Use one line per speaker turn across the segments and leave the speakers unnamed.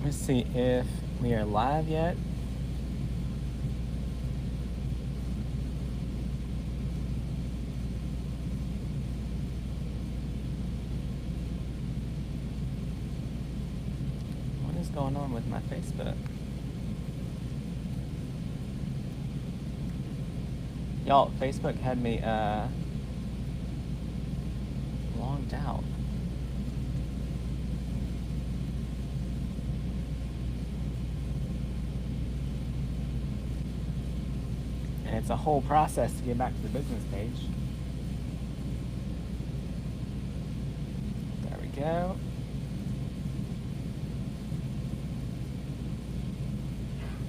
Let's see if we are live yet. What is going on with my Facebook? Y'all, Facebook had me logged out. And it's a whole process to get back to the business page. There we go.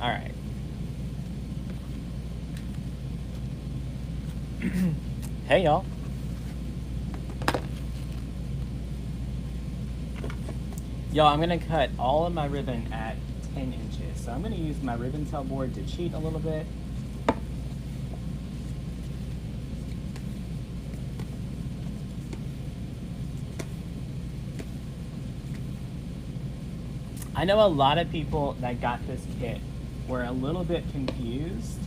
All right. Hey, y'all. Y'all, I'm going to cut all of my ribbon at 10 inches. So I'm going to use my ribbon tail board to cheat a little bit. I know a lot of people that got this kit were a little bit confused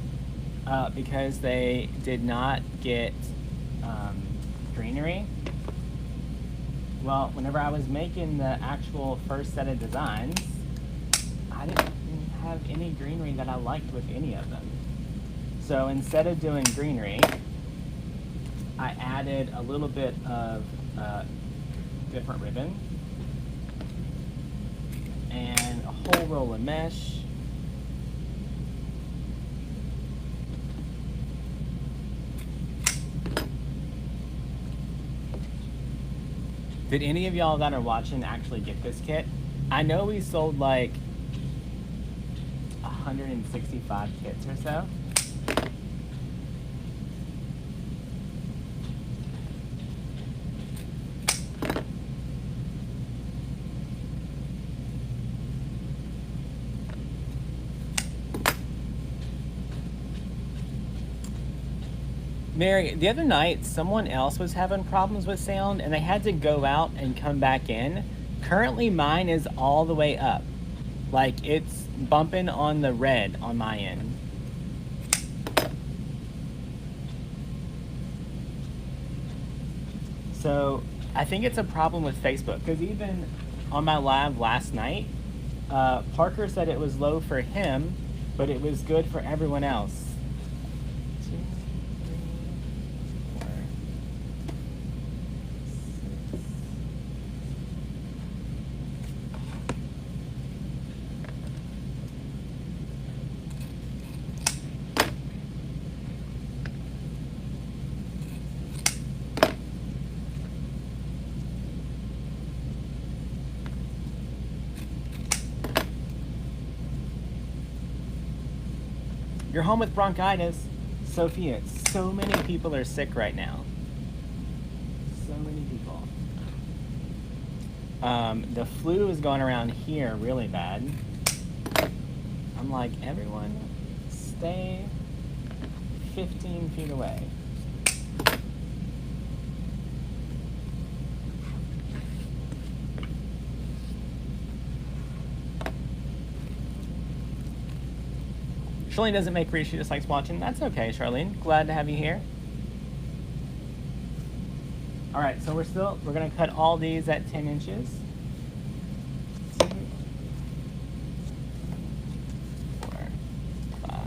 because they did not get greenery. Well, whenever I was making the actual first set of designs, I didn't have any greenery that I liked with any of them. So instead of doing greenery, I added a little bit of different ribbon and a whole roll of mesh. Did any of y'all that are watching actually get this kit? I know we sold like 165 kits or so. Mary, the other night, someone else was having problems with sound and they had to go out and come back in. Currently, mine is all the way up. Like, it's bumping on the red on my end. So, I think it's a problem with Facebook, because even on my live last night, Parker said it was low for him, but it was good for everyone else. You're home with bronchitis. Sophia, so many people are sick right now. So many people. The flu is going around here really bad. I'm like, everyone stay 15 feet away. Charlene doesn't make reads, she just likes watching. That's okay, Charlene. Glad to have you here. All right, so we're gonna cut all these at 10 inches. 2, 4, 5.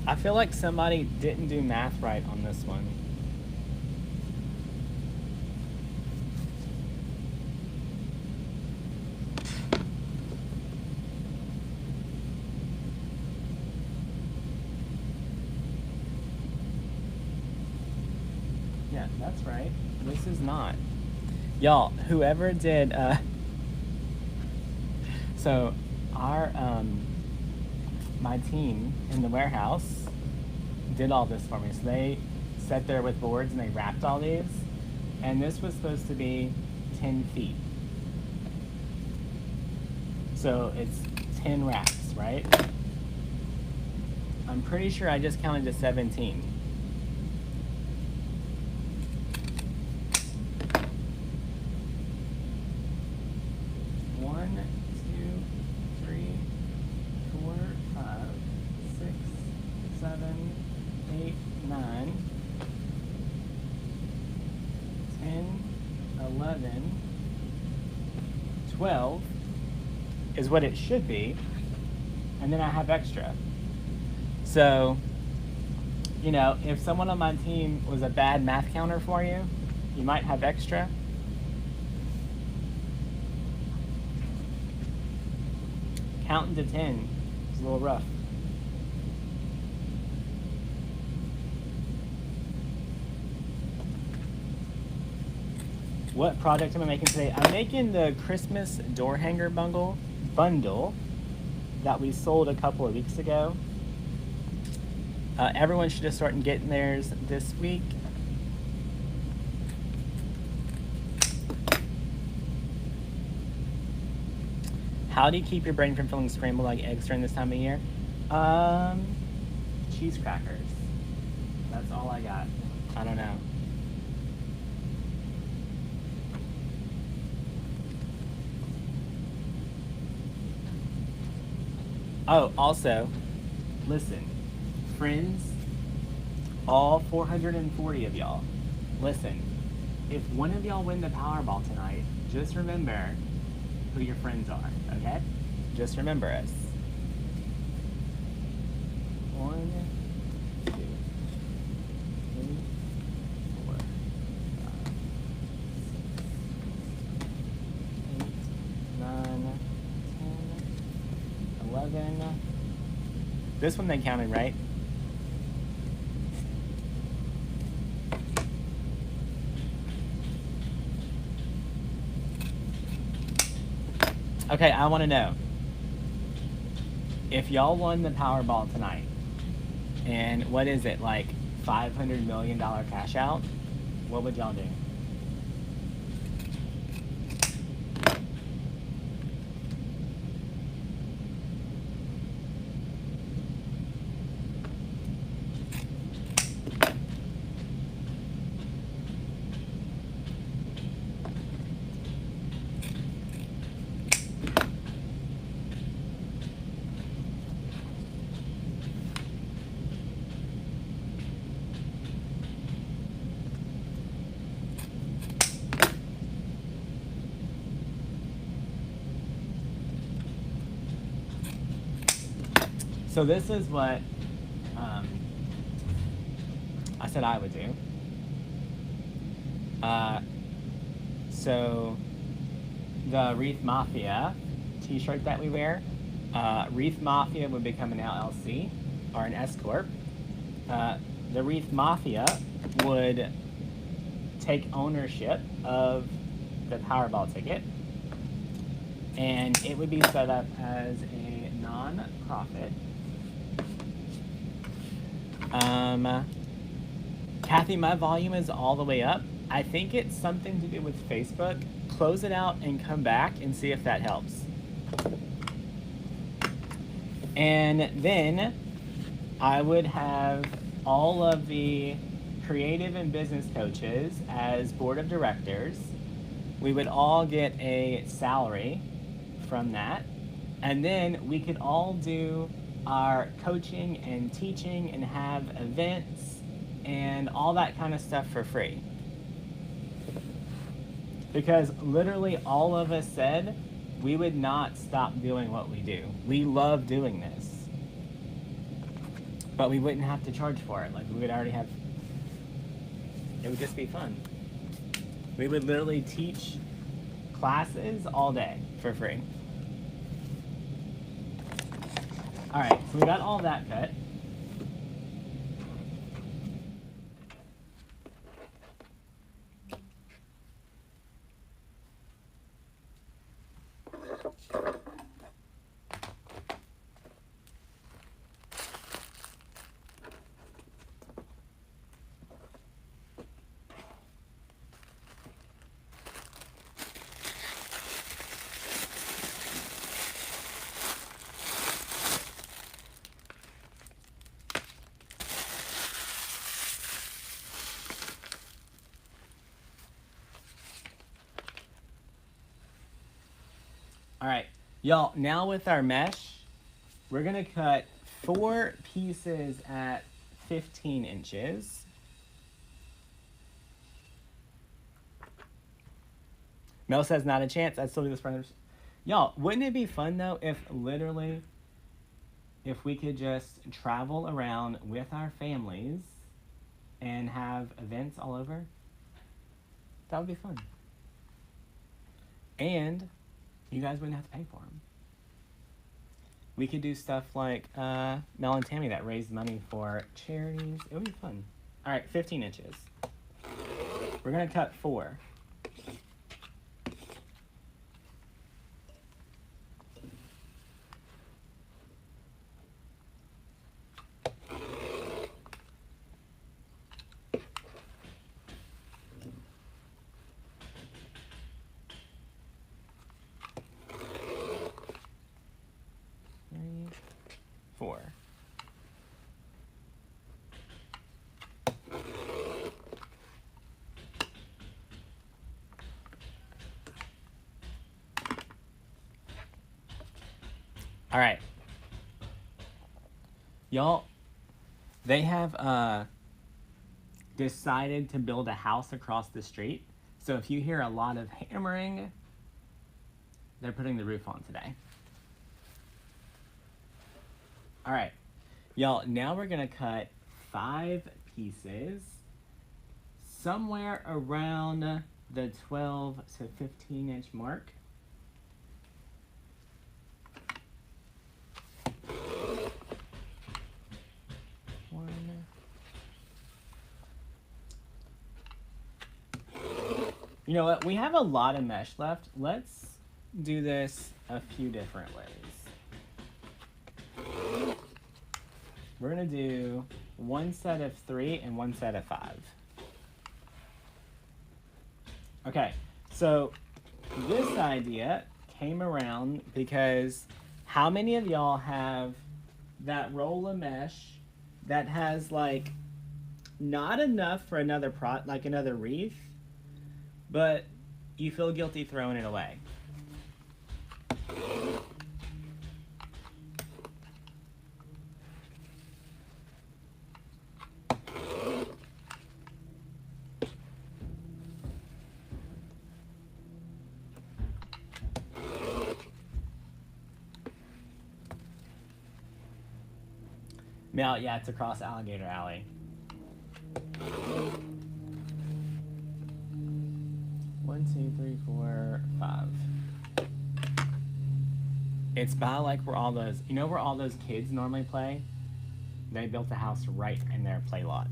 I feel like somebody didn't do math right on this one. Yeah, that's right. This is not. Y'all, whoever did, so our, my team in the warehouse did all this for me. So they sat there with boards and they wrapped all these. And this was supposed to be 10 feet. So it's 10 wraps, right? I'm pretty sure I just counted to 17. One, two, three, 4, 5, 6, 7, 8, 9, 10, 11, 12 is what it should be, and then I have extra. So, you know, if someone on my team was a bad math counter for you, you might have extra. Counting to 10 is a little rough. What project am I making today? I'm making the Christmas door hanger bundle that we sold a couple of weeks ago. Everyone should just start getting theirs this week. How do you keep your brain from feeling scrambled like eggs during this time of year? Cheese crackers. That's all I got. I don't know. Oh, also, listen, friends, all 440 of y'all, listen, if one of y'all win the Powerball tonight, just remember who your friends are, okay? Just remember us. 1, 2, 3, 4, 5, 6, 8, 9, 10, 11. This one they counted, right? Okay, I want to know, if y'all won the Powerball tonight, and what is it, like $500 million cash out, what would y'all do? So this is what I said I would do. So the Wreath Mafia t-shirt that we wear, Wreath Mafia would become an LLC or an S Corp. The Wreath Mafia would take ownership of the Powerball ticket, and it would be set up as a non-profit. Kathy, my volume is all the way up. I think it's something to do with Facebook. Close it out and come back and see if that helps. And then I would have all of the creative and business coaches as board of directors. We would all get a salary from that. And then we could all do our coaching and teaching and have events and all that kind of stuff for free. Because literally all of us said we would not stop doing what we do. We love doing this. But we wouldn't have to charge for it. Like, we would already have, it would just be fun. We would literally teach classes all day for free. All right, so we got all that cut. All right, y'all, now with our mesh, we're gonna cut 4 pieces at 15 inches. Mel says not a chance. I'd still do this for others. Y'all, wouldn't it be fun though if literally, if we could just travel around with our families and have events all over? That would be fun. And you guys wouldn't have to pay for them. We could do stuff like Mel and Tammy that raised money for charities. It would be fun. All right, 15 inches. We're gonna cut 4. All right. Y'all, they have decided to build a house across the street. So if you hear a lot of hammering, they're putting the roof on today. All right. Y'all, now we're going to cut 5 pieces somewhere around the 12 to 15 inch mark. You know what? We have a lot of mesh left. Let's do this a few different ways. We're going to do 1 set of 3 and 1 set of 5. Okay, so this idea came around because how many of y'all have that roll of mesh that has like not enough for another another wreath, but you feel guilty throwing it away? Now, yeah, it's across Alligator Alley. 1, 2, 3, 4, 5. It's by like where all those, you know where all those kids normally play? They built a house right in their play lot.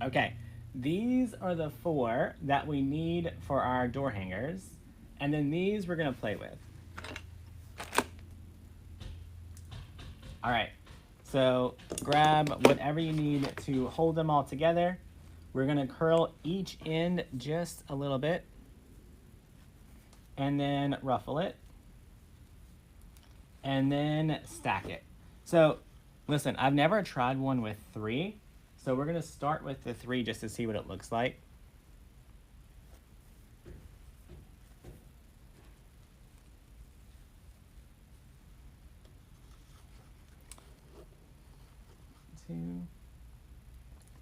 Okay, these are the 4 that we need for our door hangers. And then these we're gonna play with. All right, so grab whatever you need to hold them all together. We're gonna curl each end just a little bit and then ruffle it and then stack it. So listen, I've never tried one with 3, so we're gonna start with the 3 just to see what it looks like.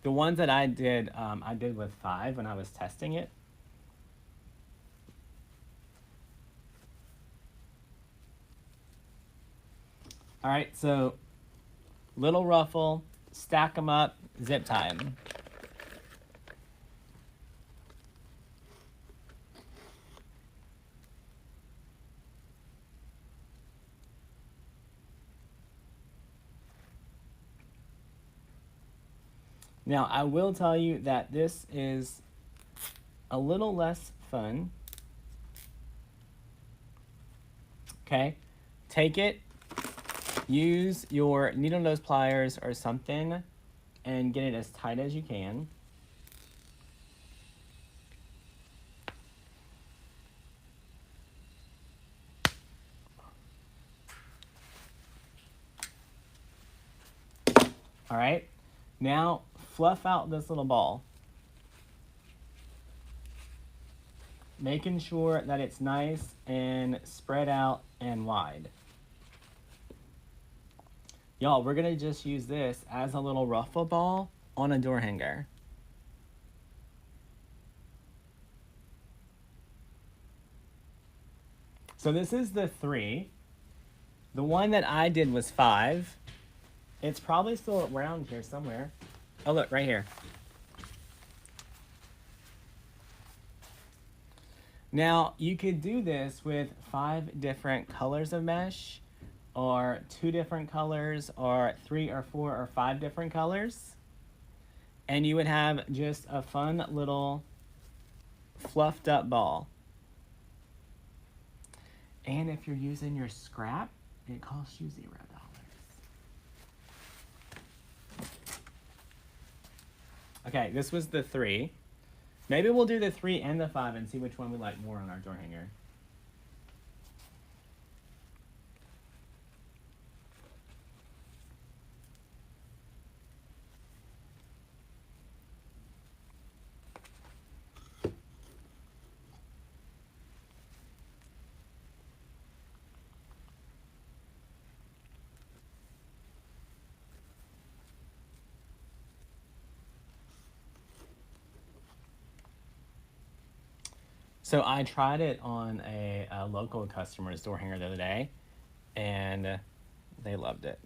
The ones that I did with 5 when I was testing it. All right, so little ruffle, stack them up, zip tie them. Now, I will tell you that this is a little less fun. Okay, take it, use your needle nose pliers or something, and get it as tight as you can. All right, now fluff out this little ball. Making sure that it's nice and spread out and wide. Y'all, we're gonna just use this as a little ruffle ball on a door hanger. So this is the 3. The one that I did was 5. It's probably still around here somewhere. Oh, look, right here. Now, you could do this with 5 different colors of mesh, or 2 different colors, or 3 or 4 or 5 different colors. And you would have just a fun little fluffed up ball. And if you're using your scrap, it costs you $0. Okay, this was the 3. Maybe we'll do the 3 and the 5 and see which one we like more on our door hanger. So I tried it on a local customer's door hanger the other day, and they loved it.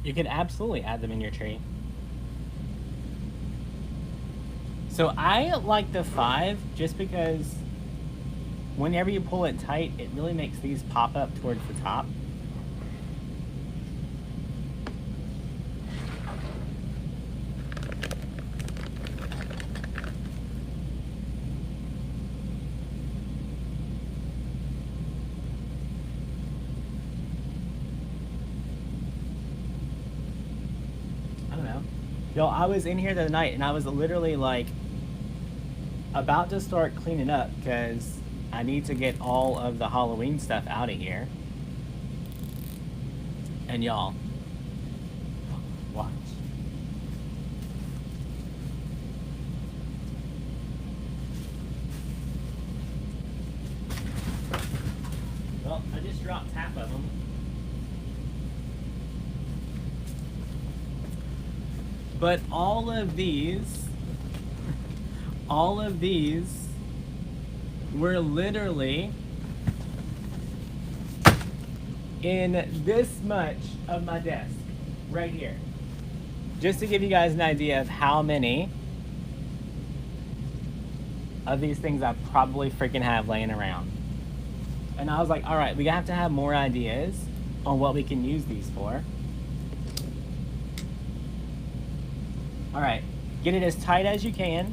You can absolutely add them in your tree. So I like the 5 just because whenever you pull it tight, it really makes these pop up towards the top. Yo, I was in here the other night and I was literally like about to start cleaning up because I need to get all of the Halloween stuff out of here. And y'all, watch. Well, I just dropped half of them. But all of these were literally in this much of my desk right here. Just to give you guys an idea of how many of these things I probably freaking have laying around. And I was like, all right, we have to have more ideas on what we can use these for. All right, get it as tight as you can.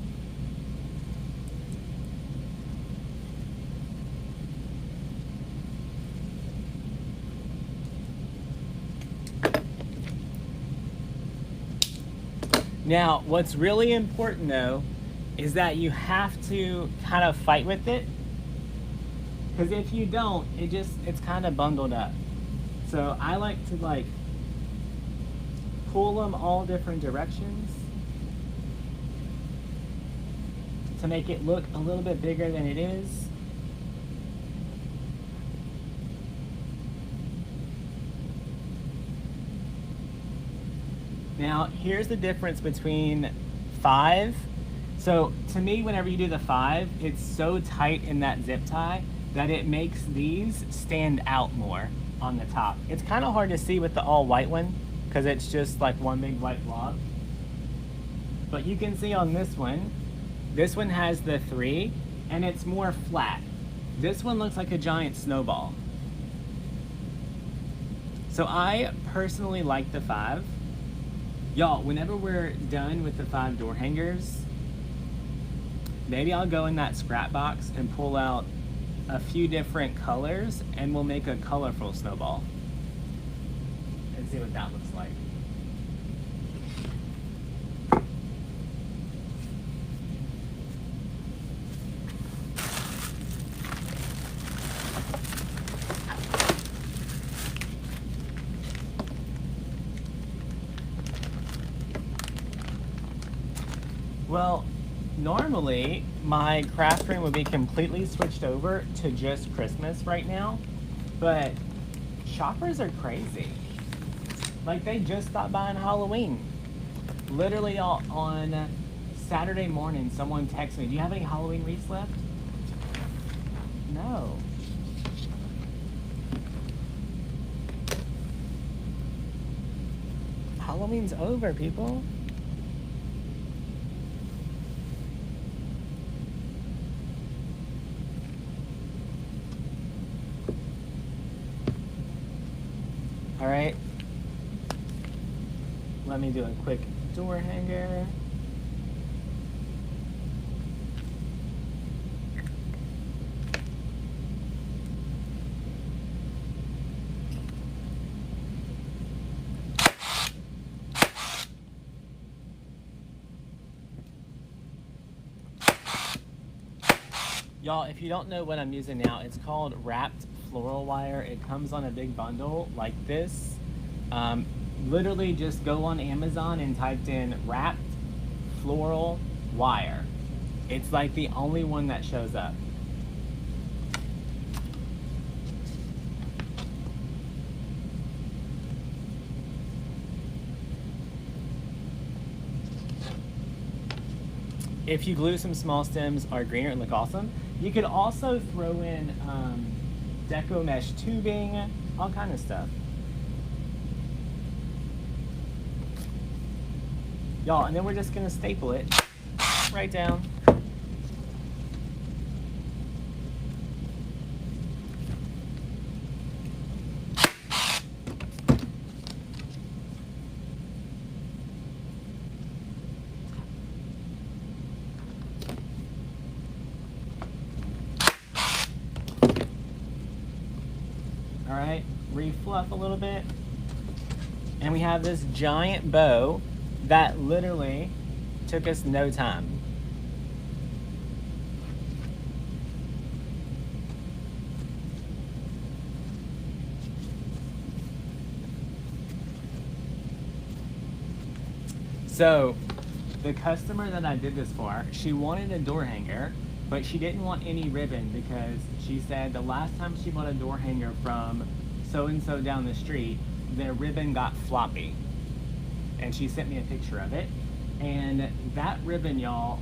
Now, what's really important though, is that you have to kind of fight with it. Because if you don't, it's kind of bundled up. So I like to pull them all different directions to make it look a little bit bigger than it is. Now, here's the difference between 5. So to me, whenever you do the 5, it's so tight in that zip tie that it makes these stand out more on the top. It's kind of hard to see with the all white one because it's just like one big white blob. But you can see on this one has the 3 and it's more flat. This one looks like a giant snowball. So I personally like the 5. Y'all, whenever we're done with the 5 door hangers, maybe I'll go in that scrap box and pull out a few different colors and we'll make a colorful snowball and see what that looks like. Well, normally my craft room would be completely switched over to just Christmas right now, but shoppers are crazy. Like, they just stopped by on Halloween. Literally on Saturday morning, someone texted me, do you have any Halloween wreaths left? No. Halloween's over, people. All right, let me do a quick door hanger. Y'all, if you don't know what I'm using now, it's called wrapped floral wire. It comes on a big bundle like this. Literally just go on Amazon and typed in wrapped floral wire. It's like the only one that shows up. If you glue some small stems or greener, it look awesome. You could also throw in Deco mesh tubing, all kind of stuff. Y'all, and then we're just gonna staple it right down. All right, refluff a little bit. And we have this giant bow that literally took us no time. So, the customer that I did this for, she wanted a door hanger, but she didn't want any ribbon because she said the last time she bought a door hanger from so-and-so down the street, their ribbon got floppy. And she sent me a picture of it. And that ribbon, y'all,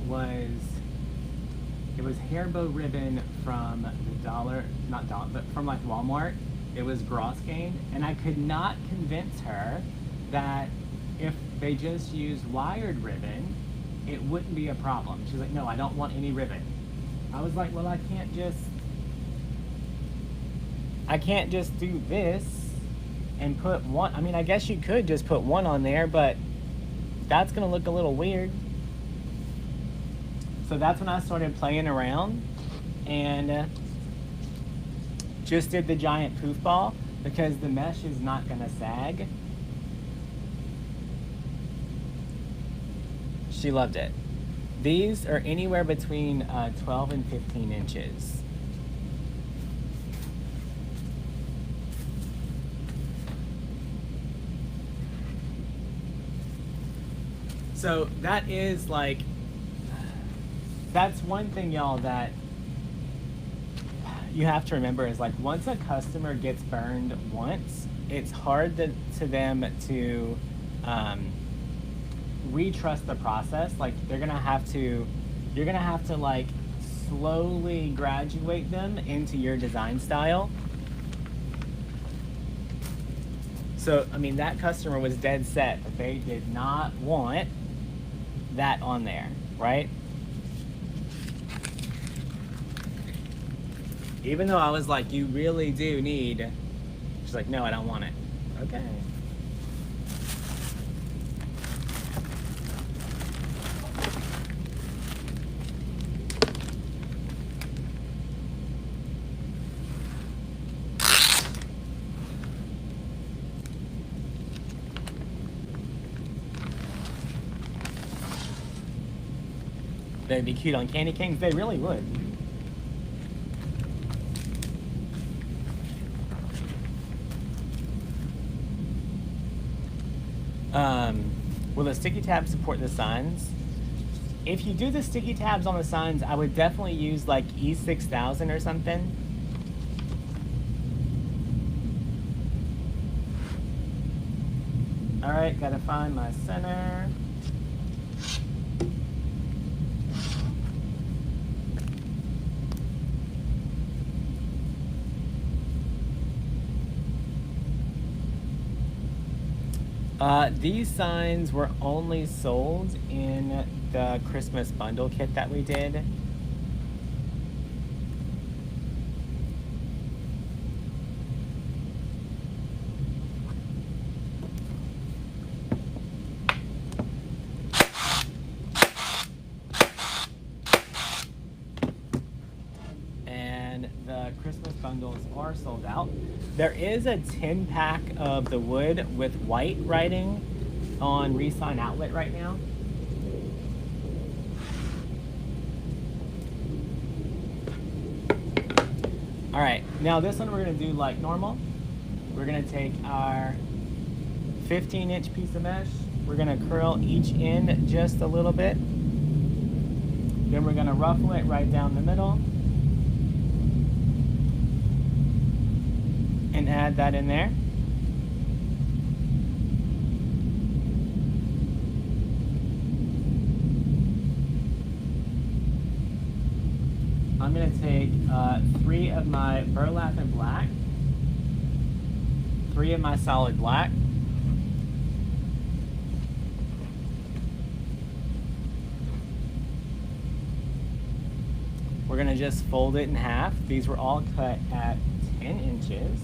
it was hair bow ribbon from but from like Walmart. It was Grosgain. And I could not convince her that if they just used wired ribbon, it wouldn't be a problem. She's like, no, I don't want any ribbon. I was like, well, I can't just do this and put one. I mean, I guess you could just put one on there, but that's gonna look a little weird. So that's when I started playing around and just did the giant poof ball because the mesh is not gonna sag. She loved it. These are anywhere between 12 and 15 inches. So that is like, that's one thing, y'all, that you have to remember is like once a customer gets burned once, it's hard to them to retrust the process. Like you're gonna have to like slowly graduate them into your design style. So, I mean, that customer was dead set that they did not want that on there, right? Even though I was like, you really do need, she's like, no, I don't want it. Okay. They'd be cute on candy canes. They really would. Will the sticky tabs support the signs? If you do the sticky tabs on the signs, I would definitely use like E6000 or something. All right, gotta find my center. These signs were only sold in the Christmas bundle kit that we did. And the Christmas bundles are sold out. There is a 10-pack of the wood with white writing on Resign Outlet right now. All right, now this one we're gonna do like normal. We're gonna take our 15-inch piece of mesh. We're gonna curl each end just a little bit. Then we're gonna ruffle it right down the middle. And add that in there. I'm going to take 3 of my burlap and black, 3 of my solid black, we're going to just fold it in half. These were all cut at 10 inches.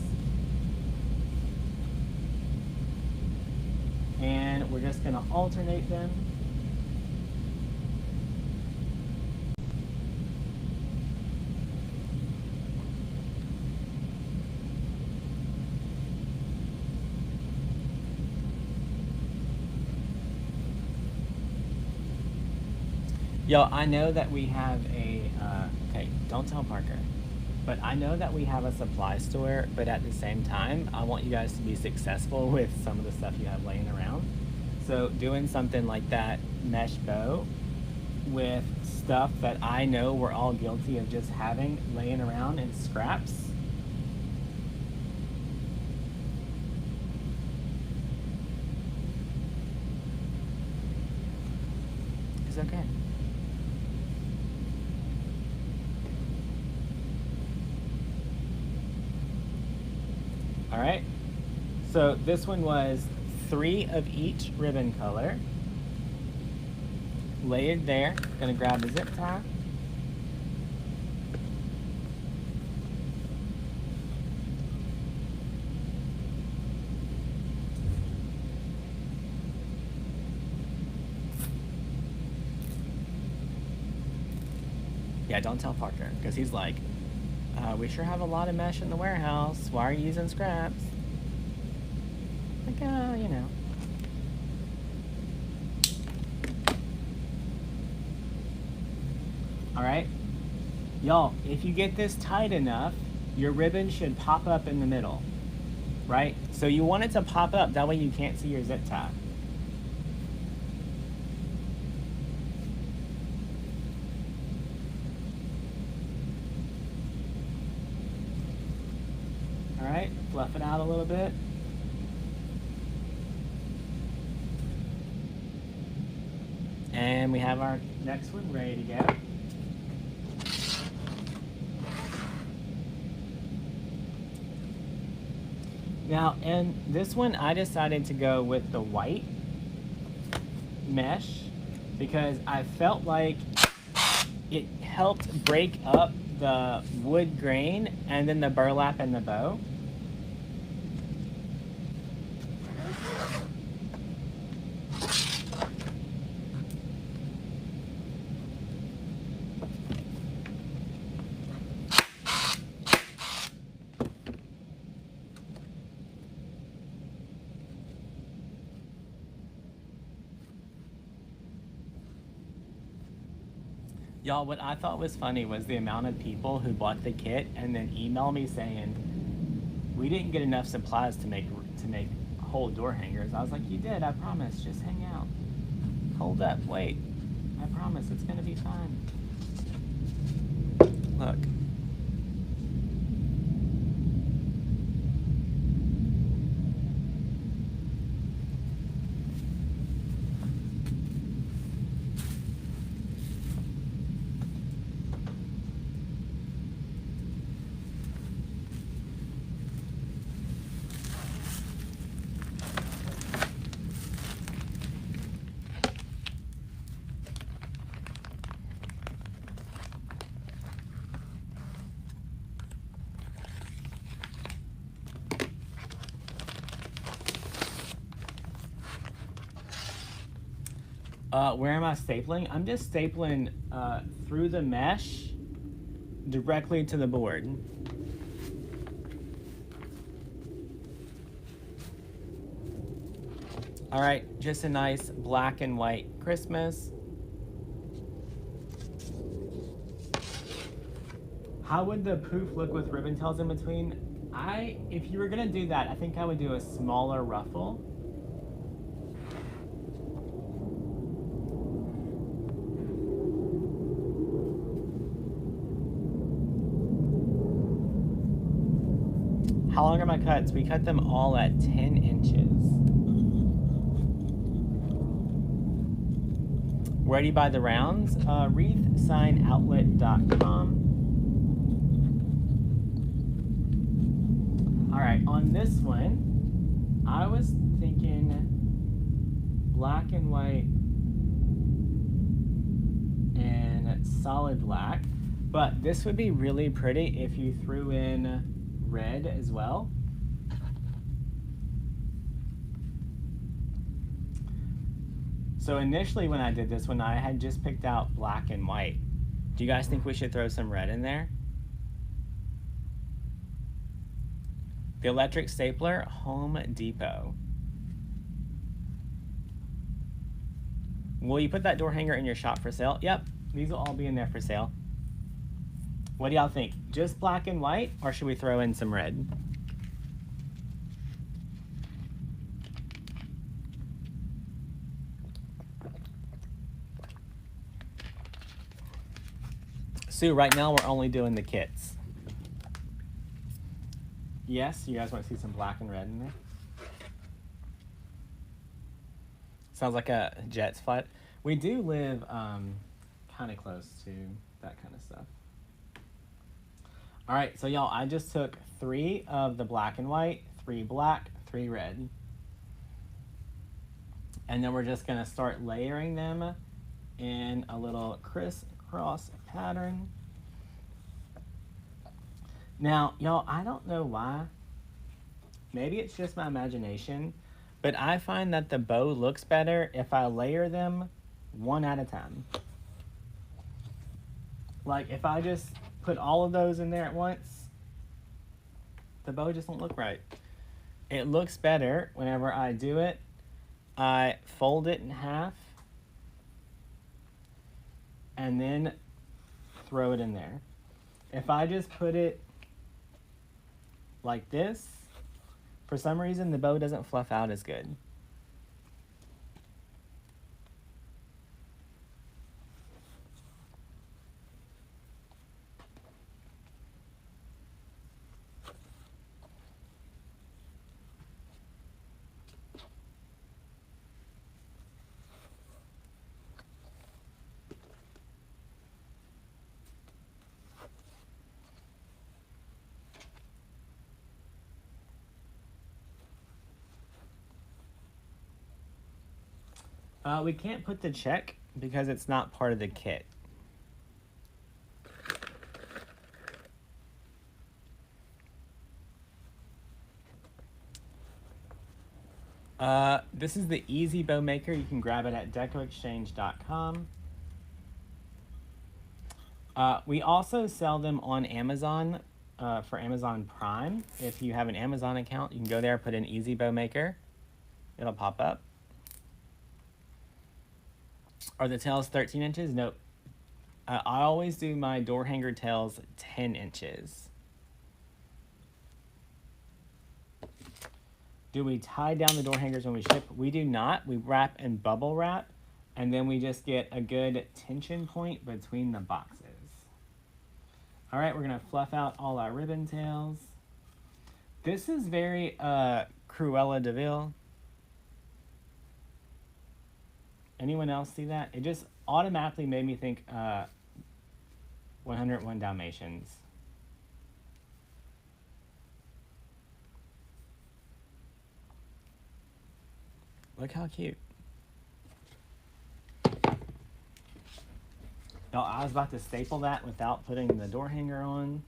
And we're just going to alternate them. Yo, I know that we have a, okay, don't tell Parker, but I know that we have a supply store, but at the same time, I want you guys to be successful with some of the stuff you have laying around. So doing something like that mesh bow with stuff that I know we're all guilty of just having laying around in scraps. It's okay. All right, so this one was 3 of each ribbon color. Layered there, gonna grab the zip tie. Yeah, don't tell Parker, because he's like, we sure have a lot of mesh in the warehouse. Why are you using scraps? Like, you know. All right, y'all, if you get this tight enough, your ribbon should pop up in the middle, right? So you want it to pop up, that way you can't see your zip tie. All right, fluff it out a little bit. And we have our next one ready to go. Now, in this one, I decided to go with the white mesh because I felt like it helped break up the wood grain and then the burlap and the bow. Y'all, what I thought was funny was the amount of people who bought the kit and then email me saying, we didn't get enough supplies to make whole door hangers. I was like, you did, I promise, just hang out. Hold up, wait. I promise, it's gonna be fine. Look. Where am I stapling? I'm just stapling through the mesh directly to the board. All right, just a nice black and white Christmas. How would the poof look with ribbon tails in between? If you were gonna do that, I think I would do a smaller ruffle. How long are my cuts? We cut them all at 10 inches. Ready by the rounds? wreathsignoutlet.com. All right, on this one, I was thinking black and white and solid black, but this would be really pretty if you threw in red as well. So initially when I did this one, I had just picked out black and white. Do you guys think we should throw some red in there? The electric stapler, Home Depot. Will you put that door hanger in your shop for sale? Yep, these will all be in there for sale. What do y'all think? Just black and white, or should we throw in some red? Sue, right now we're only doing the kits. Yes, you guys want to see some black and red in there? Sounds like a Jets flight. We do live kind of close to that kind of stuff. All right, so y'all, I just took 3 of the black and white, 3 black, 3 red. And then we're just gonna start layering them in a little crisscross pattern. Now, y'all, I don't know why. Maybe it's just my imagination, but I find that the bow looks better if I layer them one at a time. Like if I just put all of those in there at once, the bow just don't look right. It looks better whenever I do it. I fold it in half and then throw it in there. If I just put it like this, for some reason the bow doesn't fluff out as good. We can't put the check because it's not part of the kit. This is the Easy Bow Maker. You can grab it at DecoExchange.com. We also sell them on Amazon for Amazon Prime. If you have an Amazon account, you can go there, put in Easy Bow Maker. It'll pop up. Are the tails 13 inches? Nope. I always do my door hanger tails 10 inches. Do we tie down the door hangers when we ship? We do not. We wrap in bubble wrap, and then we just get a good tension point between the boxes. All right, we're gonna fluff out all our ribbon tails. This is very Cruella de Vil. Anyone else see that? It just automatically made me think 101 Dalmatians. Look how cute. Y'all, I was about to staple that without putting the door hanger on.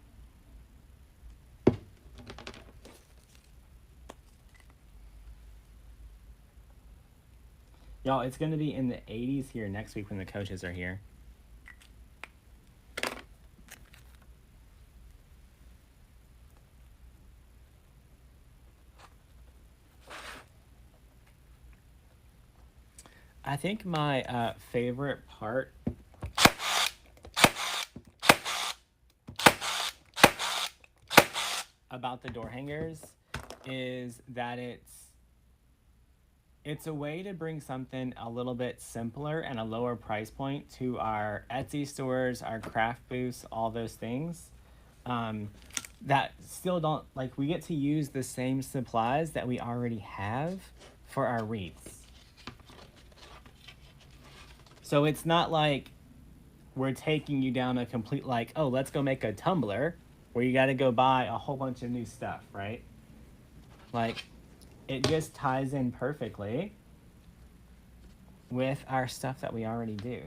Y'all, it's going to be in the 80s here next week when the coaches are here. I think my favorite part about the door hangers is that it's a way to bring something a little bit simpler and a lower price point to our Etsy stores, our craft booths, all those things. That still don't, like, we get to use the same supplies that we already have for our wreaths. So it's not like we're taking you down a complete, like, oh, let's go make a tumbler where you got to go buy a whole bunch of new stuff, right? Like, it just ties in perfectly with our stuff that we already do.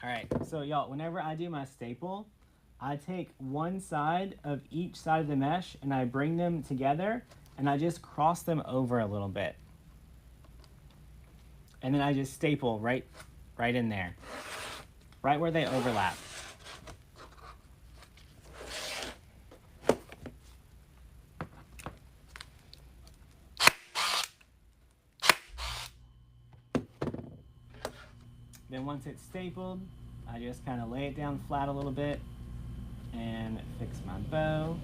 All right, so y'all, whenever I do my staple, I take one side of each side of the mesh and I bring them together and I just cross them over a little bit. And then I just staple right in there, right where they overlap. Then once it's stapled, I just kind of lay it down flat a little bit and fix my bow.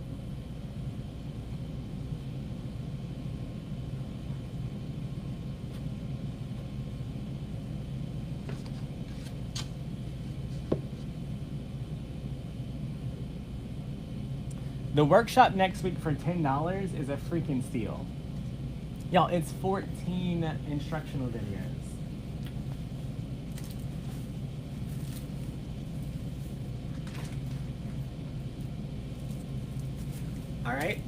The workshop next week for $10 is a freaking steal. Y'all, it's 14 instructional videos. All right.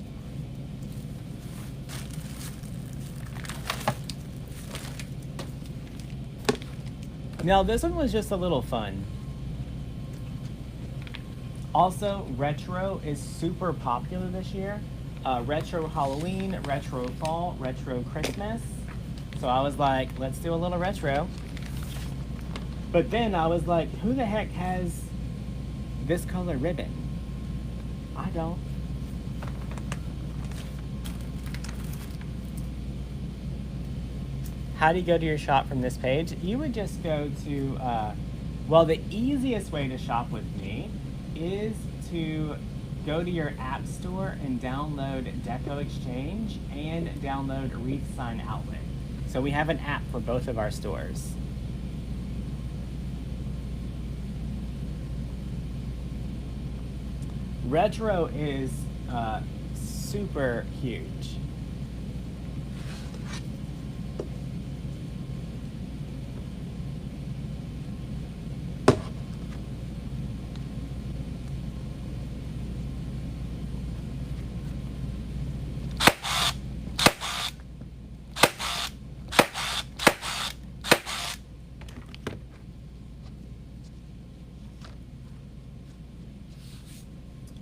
Now this one was just a little fun. Also, retro is super popular this year. Retro Halloween, retro fall, retro Christmas. So I was like, let's do a little retro. But then I was like, who the heck has this color ribbon? I don't. How do you go to your shop from this page? You would just go to, well, the easiest way to shop with me is to go to your app store and download DecoExchange and download Wreath Sign Outlet. So we have an app for both of our stores. Retro is super huge.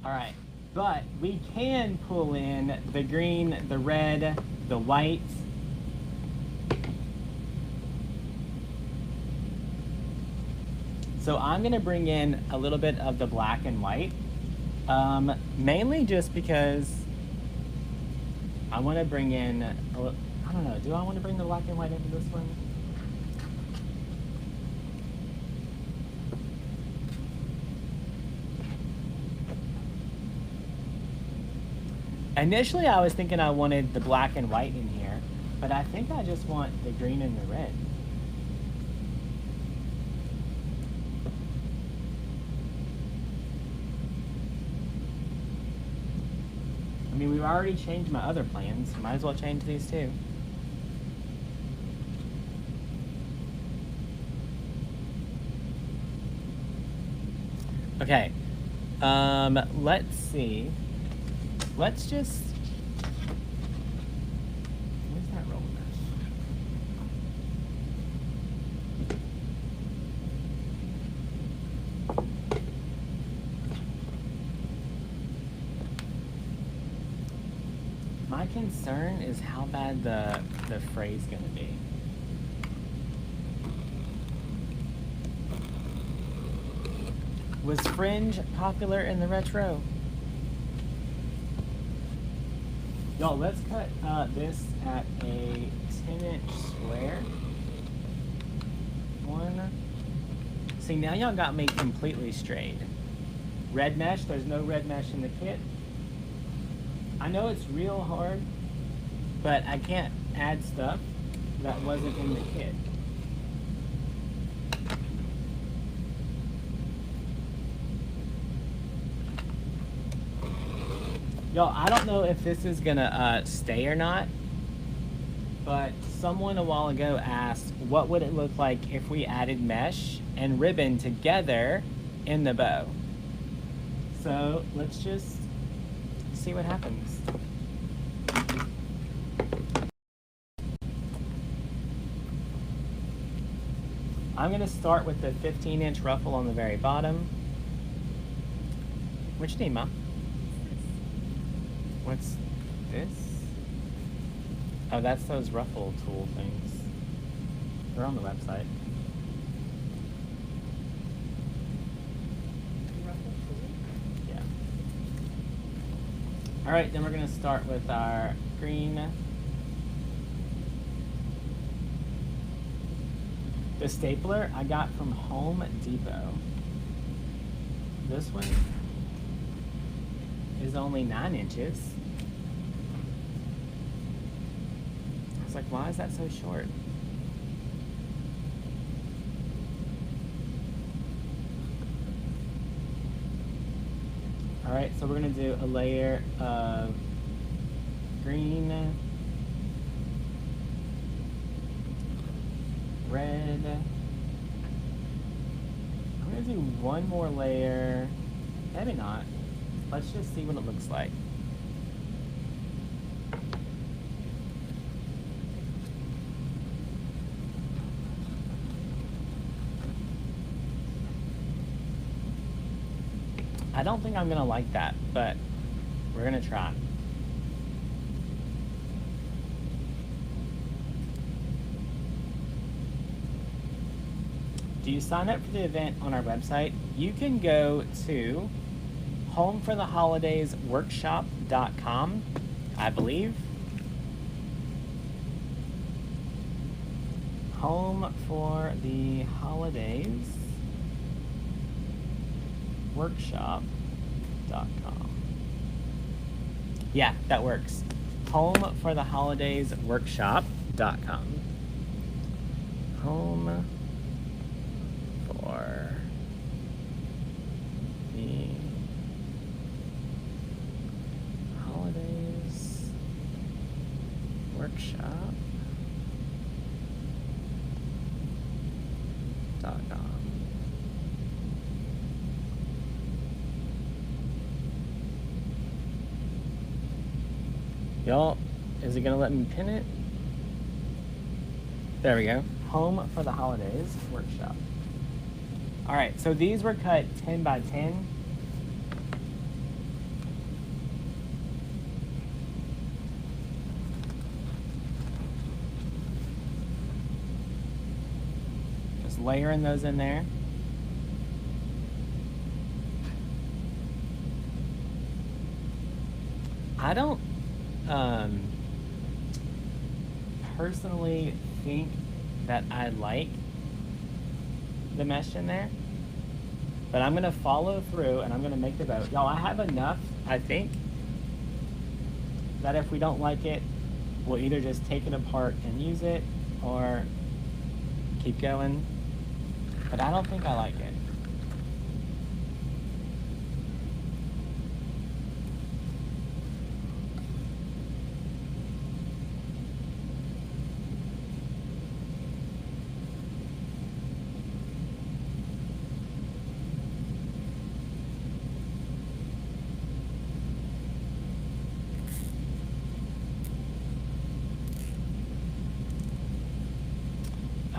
All right, but we can pull in the green, the red, the white. So I'm gonna bring in a little bit of the black and white, mainly just because I want to bring in, I don't know, do I want to bring the black and white into this one? Initially, I was thinking I wanted the black and white in here, but I think I just want the green and the red. I mean, we've already changed my other plans. Might as well change these too. Okay, let's see. Let's just, where's that roll mesh? My concern is how bad the fray's gonna be. Was fringe popular in the retro? Y'all, let's cut this at a 10-inch square. One. See, now y'all got me completely strayed. Red mesh, there's no red mesh in the kit. I know it's real hard, but I can't add stuff that wasn't in the kit. Y'all, I don't know if this is gonna stay or not, but someone a while ago asked, what would it look like if we added mesh and ribbon together in the bow? So let's just see what happens. I'm gonna start with the 15-inch ruffle on the very bottom. What you need, Mom? What's this? Oh, that's those ruffle tool things. They're on the website. Yeah. All right, then we're gonna start with our green. The stapler I got from Home Depot. This one is only 9 inches. I was like, why is that so short? All right, so we're gonna do a layer of green, red. I'm gonna do one more layer, maybe not. Let's just see what it looks like. I don't think I'm gonna like that, but we're gonna try. Do you sign up for the event on our website? You can go to homefortheholidaysworkshop.com, I believe. Home for the Holidays Workshop.com. Yeah, that works. Home for the Holidays Workshop.com. Home for the Holidays Workshop.com. Y'all, is it gonna let me pin it? There we go. Home for the Holidays Workshop. All right, so these were cut 10 by 10. Just layering those in there. I don't personally think that I like the mesh in there, but I'm gonna follow through and I'm gonna make the boat. Y'all, I have enough, I think, that if we don't like it, we'll either just take it apart and use it or keep going, but I don't think I like it.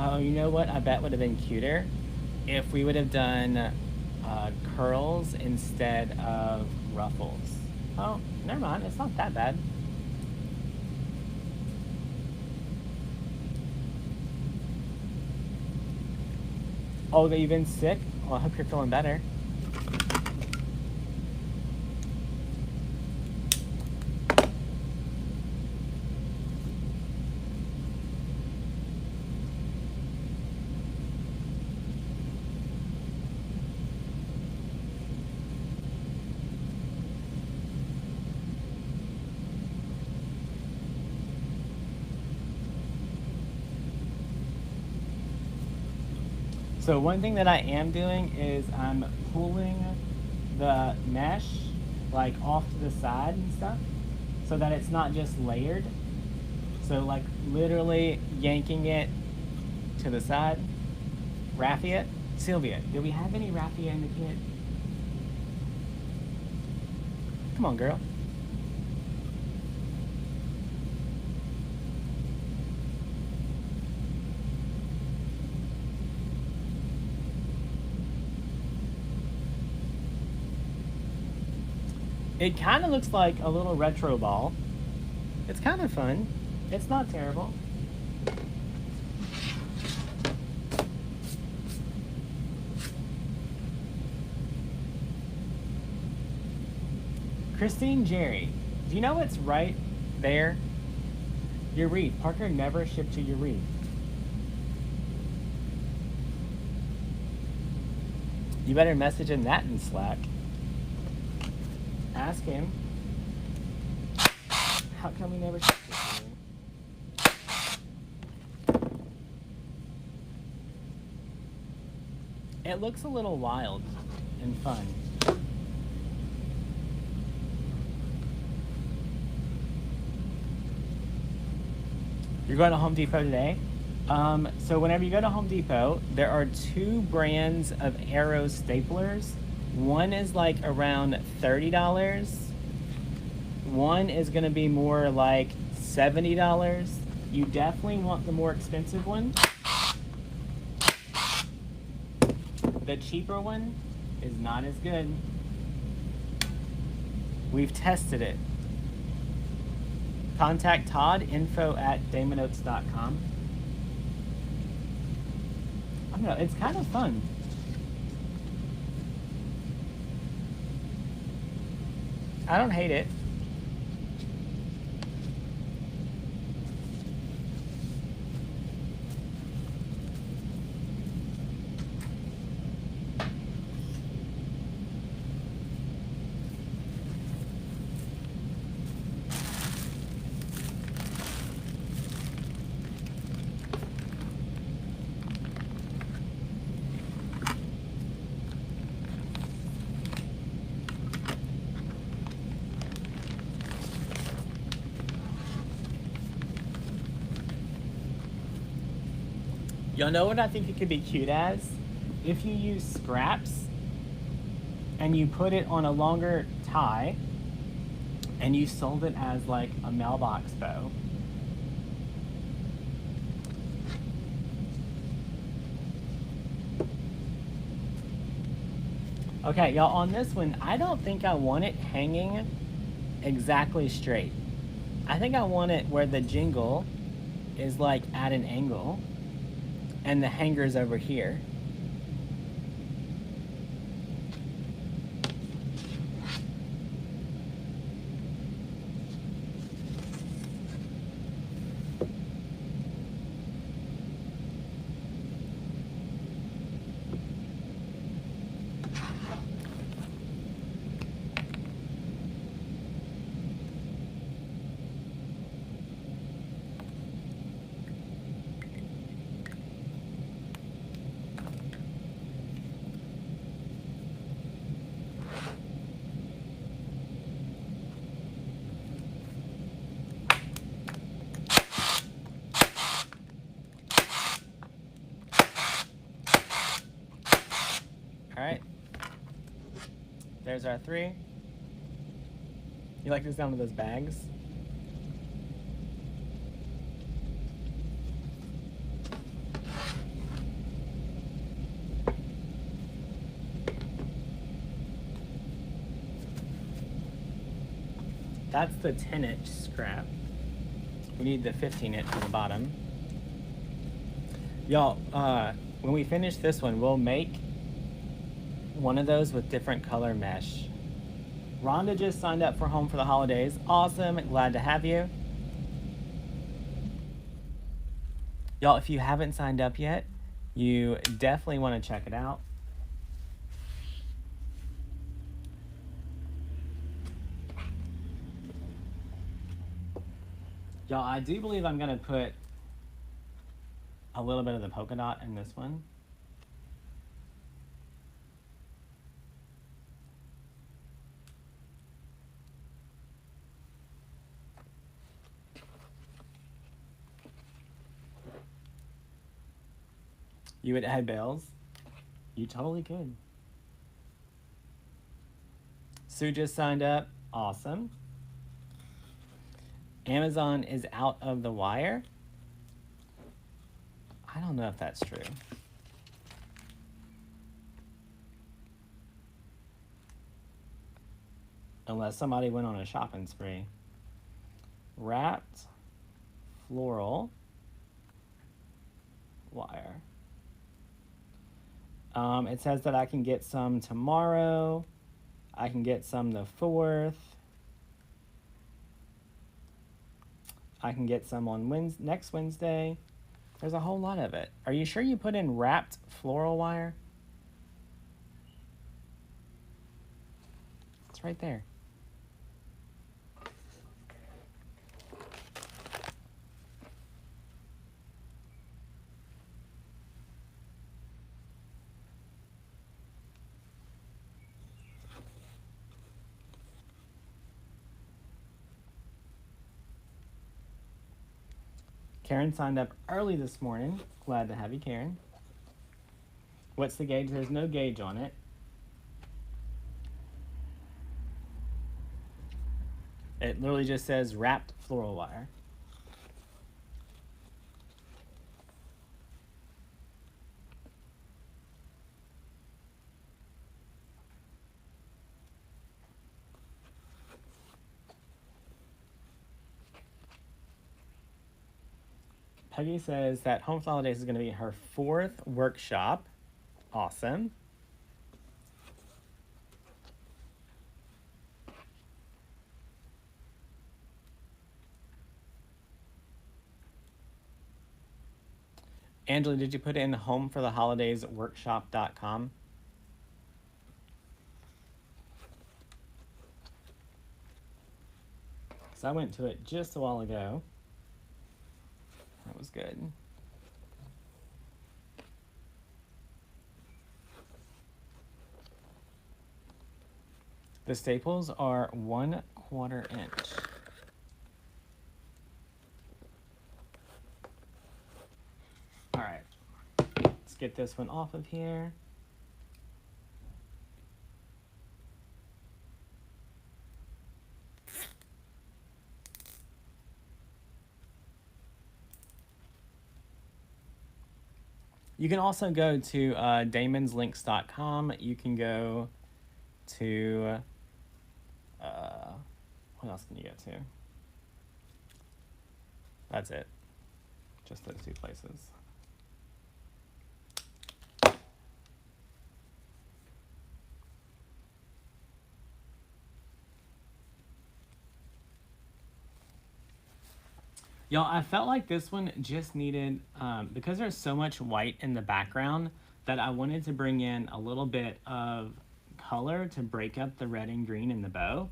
Oh, you know what I bet would have been cuter? If we would have done curls instead of ruffles. Oh, never mind. It's not that bad. Oh, that you've been sick? Well, I hope you're feeling better. So one thing that I am doing is I'm pulling the mesh like off to the side and stuff so that it's not just layered. So like literally yanking it to the side. Raffia? Sylvia, do we have any raffia in the kit? Come on, girl. It kind of looks like a little retro ball. It's kind of fun. It's not terrible. Christine Jerry, do you know what's right there? Your wreath. Parker never shipped you your wreath. You better message him that in Slack. Ask him, how come we never shipped it to you? It looks a little wild and fun. You're going to Home Depot today? So whenever you go to Home Depot, there are two brands of Arrow staplers. One is like around $30. One is going to be more like $70. You definitely want the more expensive one. The cheaper one is not as good. We've tested it. Contact Todd, info@damonoaks.com. I don't know, it's kind of fun. I don't hate it. Y'all know what I think it could be cute as? If you use scraps and you put it on a longer tie and you sold it as like a mailbox bow. Okay, y'all, on this one, I don't think I want it hanging exactly straight. I think I want it where the jingle is like at an angle and the hanger's over here. There's our 3. You like the sound of those bags? That's the 10-inch scrap. We need the 15-inch for the bottom. Y'all, when we finish this one, we'll make one of those with different color mesh. Rhonda just signed up for Home for the Holidays. Awesome, glad to have you. Y'all, if you haven't signed up yet, you definitely want to check it out. Y'all, I do believe I'm going to put a little bit of the polka dot in this one. You would add bells? You totally could. Sue just signed up. Awesome. Amazon is out of the wire. I don't know if that's true. Unless somebody went on a shopping spree. Wrapped floral wire. It says that I can get some tomorrow. I can get some the 4th. I can get some on next Wednesday. There's a whole lot of it. Are you sure you put in wrapped floral wire? It's right there. Karen signed up early this morning. Glad to have you, Karen. What's the gauge? There's no gauge on it. It literally just says wrapped floral wire. Peggy says that Home for the Holidays is going to be her 4th workshop. Awesome. Angela, did you put in homefortheholidaysworkshop.com? So I went to it just a while ago. That was good. The staples are 1/4 inch. All right, let's get this one off of here. You can also go to damonslinks.com. You can go to, what else can you get to? That's it. Just those 2 places. Y'all, I felt like this one just needed, because there's so much white in the background, that I wanted to bring in a little bit of color to break up the red and green in the bow.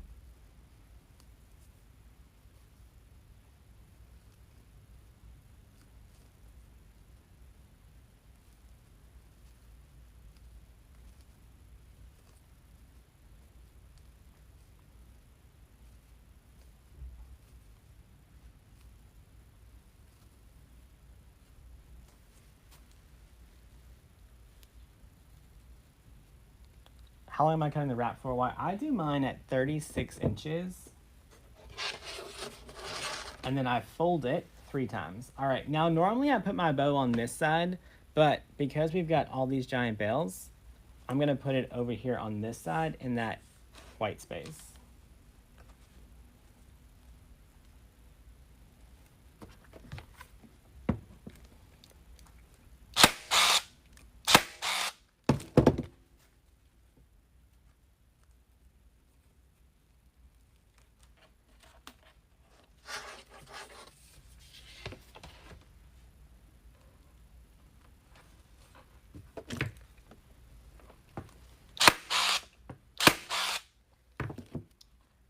how long am I cutting the wrap for? Why, I do mine at 36 inches. And then I fold it 3 times. All right, now normally I put my bow on this side, but because we've got all these giant bales, I'm gonna put it over here on this side in that white space.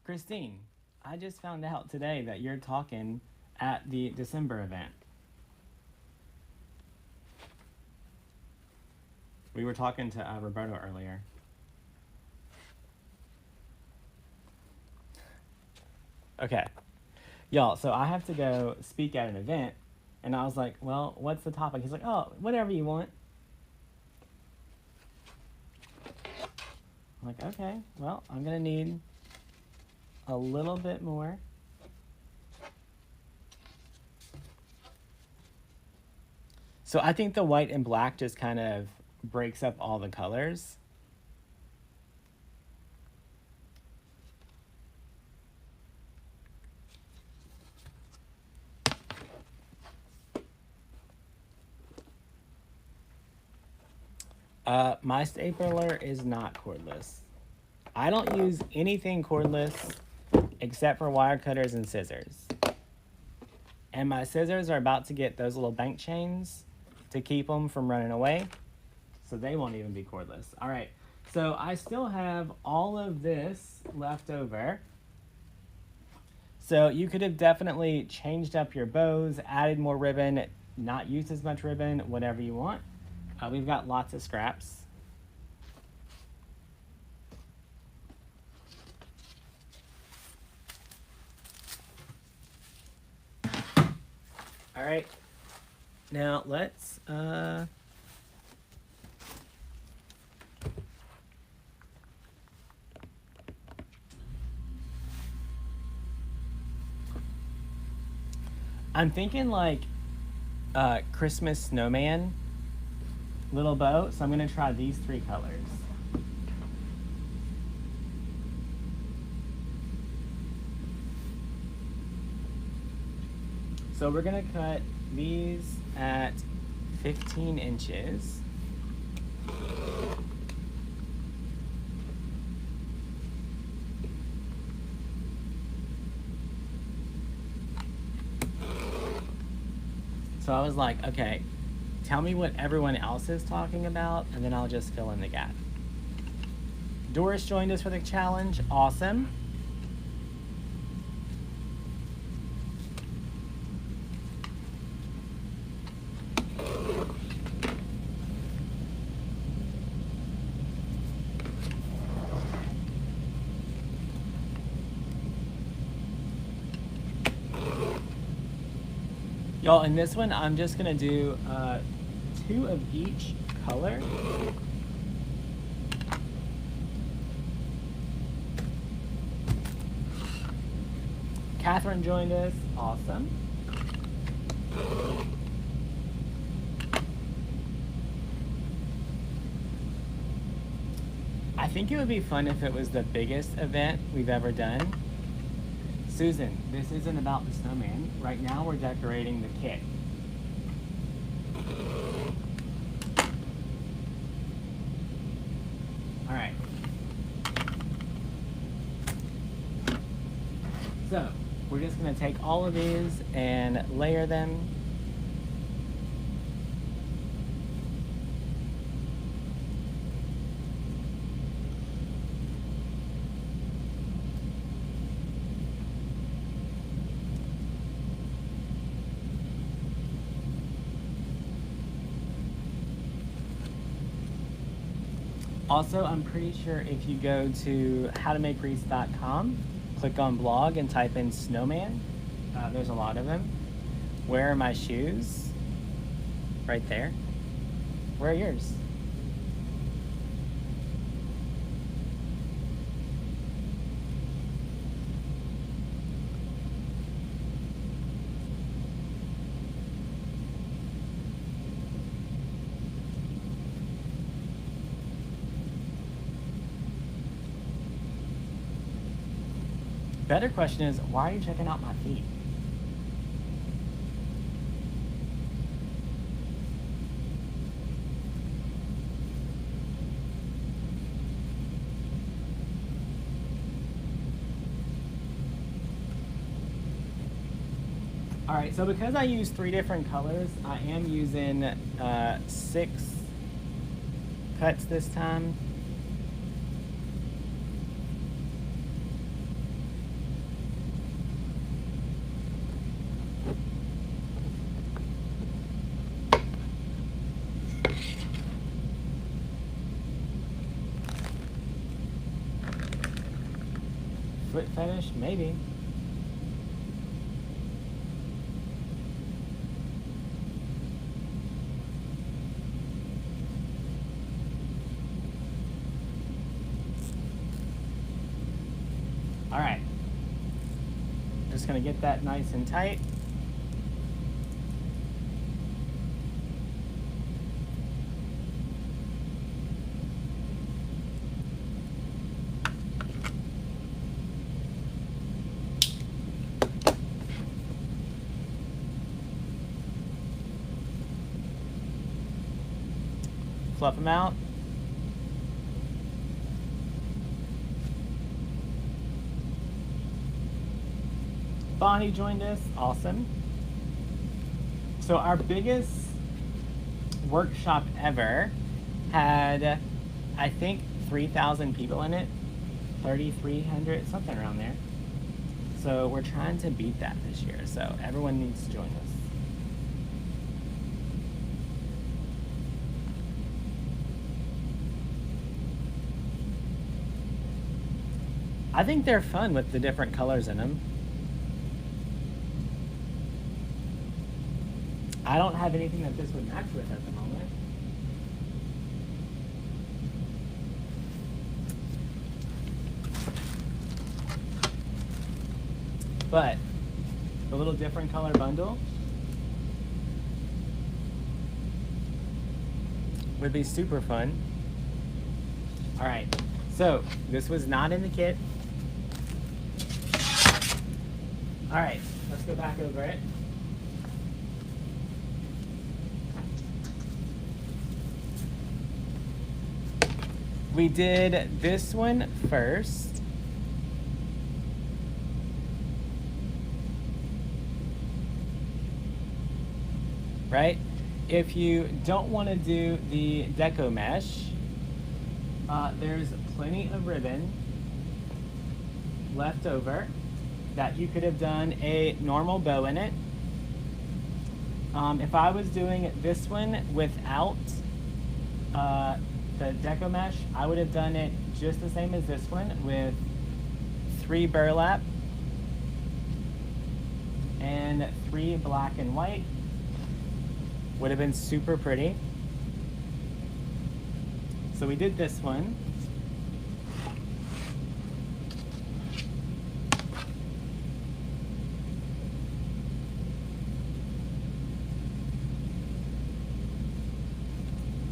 Christine, I just found out today that you're talking at the December event. We were talking to Roberto earlier. Okay, y'all, so I have to go speak at an event, and I was like, well, what's the topic? He's like, oh, whatever you want. I'm like, okay, well, I'm gonna need a little bit more. So I think the white and black just kind of breaks up all the colors. My stapler is not cordless. I don't use anything cordless except for wire cutters and scissors. And my scissors are about to get those little bank chains to keep them from running away, so they won't even be cordless. All right, so I still have all of this left over. So you could have definitely changed up your bows, added more ribbon, not used as much ribbon, whatever you want. We've got lots of scraps. All right, now let's, I'm thinking like Christmas snowman little bow, so I'm gonna try these 3 colors. So we're gonna cut these at 15 inches. So I was like, okay, tell me what everyone else is talking about, and then I'll just fill in the gap. Doris joined us for the challenge. Awesome. Y'all, in this one, I'm just gonna do 2 of each color. Catherine joined us, awesome. I think it would be fun if it was the biggest event we've ever done. Susan, this isn't about the snowman. Right now we're decorating the kit. All right. So we're just gonna take all of these and layer them. Also, I'm pretty sure if you go to howtomakewreaths.com, click on blog and type in snowman, there's a lot of them. Where are my shoes? Right there. Where are yours? better question is, why are you checking out my feet? All right, so because I use 3 different colors, I am using 6 cuts this time. Foot fetish, maybe. All right, just gonna get that nice and tight. Fluff them out. Bonnie joined us, awesome. So our biggest workshop ever had, I think, 3,000 people in it, 3,300, something around there. So we're trying to beat that this year, so everyone needs to join us. I think they're fun with the different colors in them. I don't have anything that this would match with at the moment. But a little different color bundle would be super fun. All right, so this was not in the kit. All right, let's go back over it. We did this one first. Right? If you don't want to do the Deco mesh, there's plenty of ribbon left over that you could have done a normal bow in it. If I was doing this one without the Deco mesh, I would have done it just the same as this one with 3 burlap and 3 black and white. Would have been super pretty. So we did this one.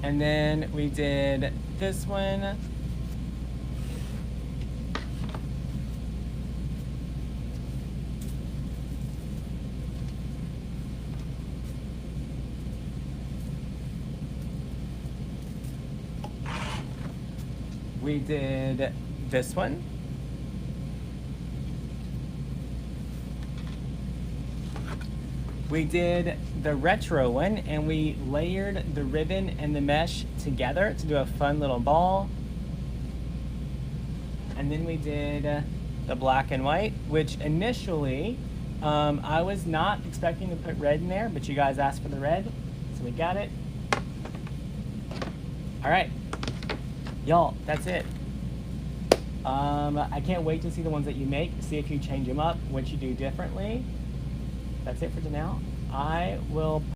And then we did this one. We did this one. We did the retro one, and we layered the ribbon and the mesh together to do a fun little ball. And then we did the black and white, which initially I was not expecting to put red in there, but you guys asked for the red, so we got it. All right, y'all, that's it. I can't wait to see the ones that you make, see if you change them up, what you do differently. That's it for now. I will